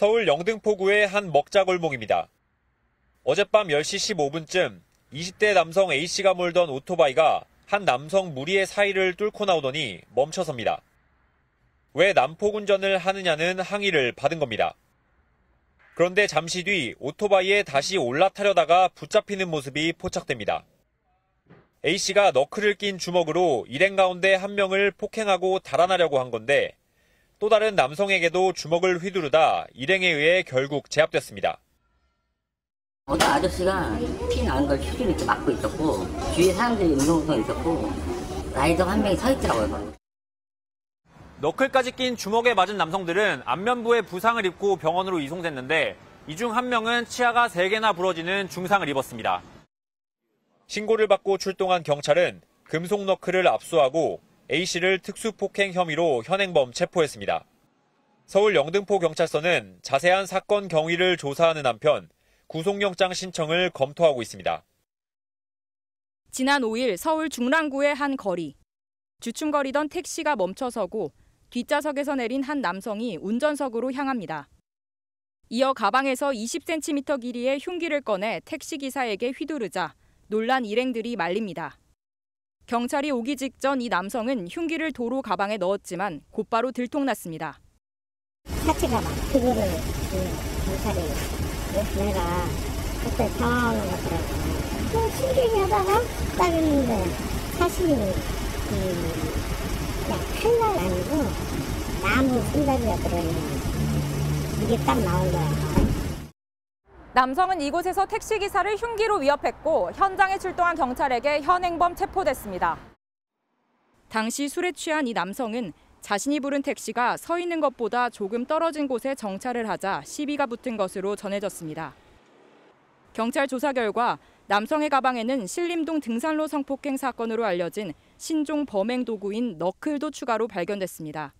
서울 영등포구의 한 먹자골목입니다. 어젯밤 10시 15분쯤 20대 남성 A씨가 몰던 오토바이가 한 남성 무리의 사이를 뚫고 나오더니 멈춰섭니다. 왜 난폭운전을 하느냐는 항의를 받은 겁니다. 그런데 잠시 뒤 오토바이에 다시 올라타려다가 붙잡히는 모습이 포착됩니다. A씨가 너클을 낀 주먹으로 일행 가운데 한 명을 폭행하고 달아나려고 한 건데 또 다른 남성에게도 주먹을 휘두르다 일행에 의해 결국 제압됐습니다. 어떤 아저씨가 피 나는 걸 휘두르 이렇게 막고 있었고 주위에 사람들이 웅성웅성 있었고 라이더가 한 명이 서 있더라고요. 너클까지 낀 주먹에 맞은 남성들은 안면부에 부상을 입고 병원으로 이송됐는데 이 중 한 명은 치아가 3개나 부러지는 중상을 입었습니다. 신고를 받고 출동한 경찰은 금속 너클을 압수하고 A씨를 특수폭행 혐의로 현행범 체포했습니다. 서울 영등포경찰서는 자세한 사건 경위를 조사하는 한편 구속영장 신청을 검토하고 있습니다. 지난 5일 서울 중랑구의 한 거리. 주춤거리던 택시가 멈춰서고 뒷좌석에서 내린 한 남성이 운전석으로 향합니다. 이어 가방에서 20cm 길이의 흉기를 꺼내 택시기사에게 휘두르자 놀란 일행들이 말립니다. 경찰이 오기 직전 이 남성은 흉기를 도로 가방에 넣었지만 곧바로 들통났습니다. 사치 가방 그거를 경찰이 내가 그때 당황한 것 같더라고요. 신경하다가 딱 했는데 사실은 그냥 칼날 아니고 나무 손잡이가 들어있는 이게 딱 나온 거야. 남성은 이곳에서 택시기사를 흉기로 위협했고 현장에 출동한 경찰에게 현행범 체포됐습니다. 당시 술에 취한 이 남성은 자신이 부른 택시가 서 있는 것보다 조금 떨어진 곳에 정차를 하자 시비가 붙은 것으로 전해졌습니다. 경찰 조사 결과 남성의 가방에는 신림동 등산로 성폭행 사건으로 알려진 신종 범행 도구인 너클도 추가로 발견됐습니다.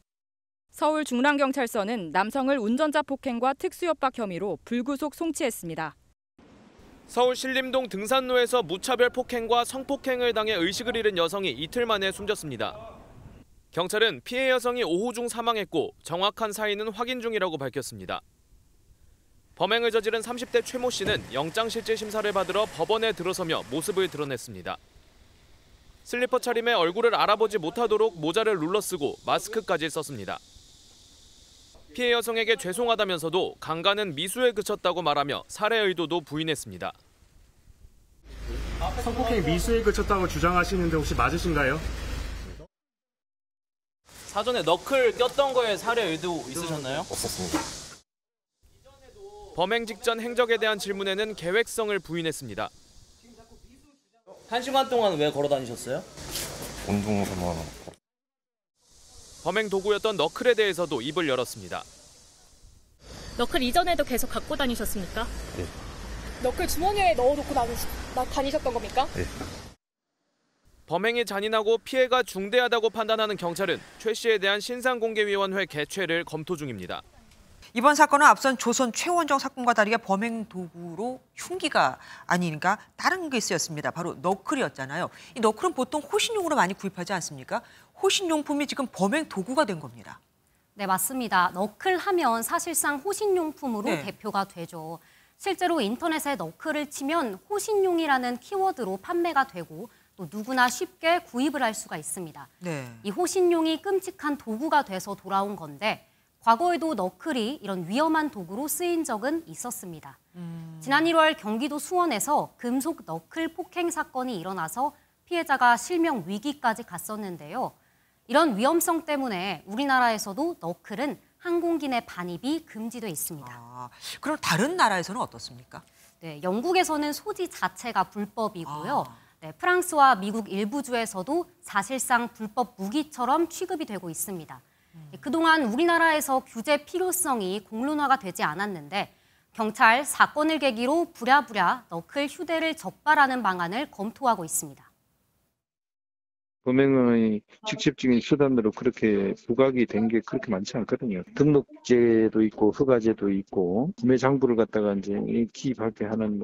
서울 중랑경찰서는 남성을 운전자 폭행과 특수협박 혐의로 불구속 송치했습니다. 서울 신림동 등산로에서 무차별 폭행과 성폭행을 당해 의식을 잃은 여성이 이틀 만에 숨졌습니다. 경찰은 피해 여성이 오후 중 사망했고 정확한 사인은 확인 중이라고 밝혔습니다. 범행을 저지른 30대 최모 씨는 영장실질심사를 받으러 법원에 들어서며 모습을 드러냈습니다. 슬리퍼 차림에 얼굴을 알아보지 못하도록 모자를 눌러쓰고 마스크까지 썼습니다. 피해 여성에게 죄송하다면서도 강간은 미수에 그쳤다고 말하며 살해 의도도 부인했습니다. 성폭행이 미수에 그쳤다고 주장하시는데 혹시 맞으신가요? 사전에 너클 꼈던 거에 살해 의도 있으셨나요? 없었습니다. 범행 직전 행적에 대한 질문에는 계획성을 부인했습니다. 1시간 동안 왜 걸어 다니셨어요? 운동으로만. 범행 도구였던 너클에 대해서도 입을 열었습니다. 너클 이전에도 계속 갖고 다니셨습니까? 네. 너클 주머니에 넣어놓고 다니셨던 겁니까? 네. 범행이 잔인하고 피해가 중대하다고 판단하는 경찰은 최 씨에 대한 신상공개위원회 개최를 검토 중입니다. 이번 사건은 앞선 조선 최원정 사건과 다르게 범행 도구로 흉기가 아니니까 다른 게 쓰였습니다. 바로 너클이었잖아요. 이 너클은 보통 호신용으로 많이 구입하지 않습니까? 호신용품이 지금 범행 도구가 된 겁니다. 네, 맞습니다. 너클 하면 사실상 호신용품으로 대표가 되죠. 실제로 인터넷에 너클을 치면 호신용이라는 키워드로 판매가 되고 또 누구나 쉽게 구입을 할 수가 있습니다. 이 호신용이 끔찍한 도구가 돼서 돌아온 건데 과거에도 너클이 이런 위험한 도구로 쓰인 적은 있었습니다. 지난 1월 경기도 수원에서 금속 너클 폭행 사건이 일어나서 피해자가 실명 위기까지 갔었는데요. 이런 위험성 때문에 우리나라에서도 너클은 항공기 내 반입이 금지돼 있습니다. 그럼 다른 나라에서는 어떻습니까? 네, 영국에서는 소지 자체가 불법이고요. 네, 프랑스와 미국 일부 주에서도 사실상 불법 무기처럼 취급이 되고 있습니다. 그동안 우리나라에서 규제 필요성이 공론화가 되지 않았는데 경찰 사건을 계기로 부랴부랴 너클 휴대를 적발하는 방안을 검토하고 있습니다. 범행의 직접적인 수단으로 그렇게 부각이 된 게 그렇게 많지 않거든요. 등록제도 있고 허가제도 있고 구매 장부를 갖다가 이제 기입하게 하는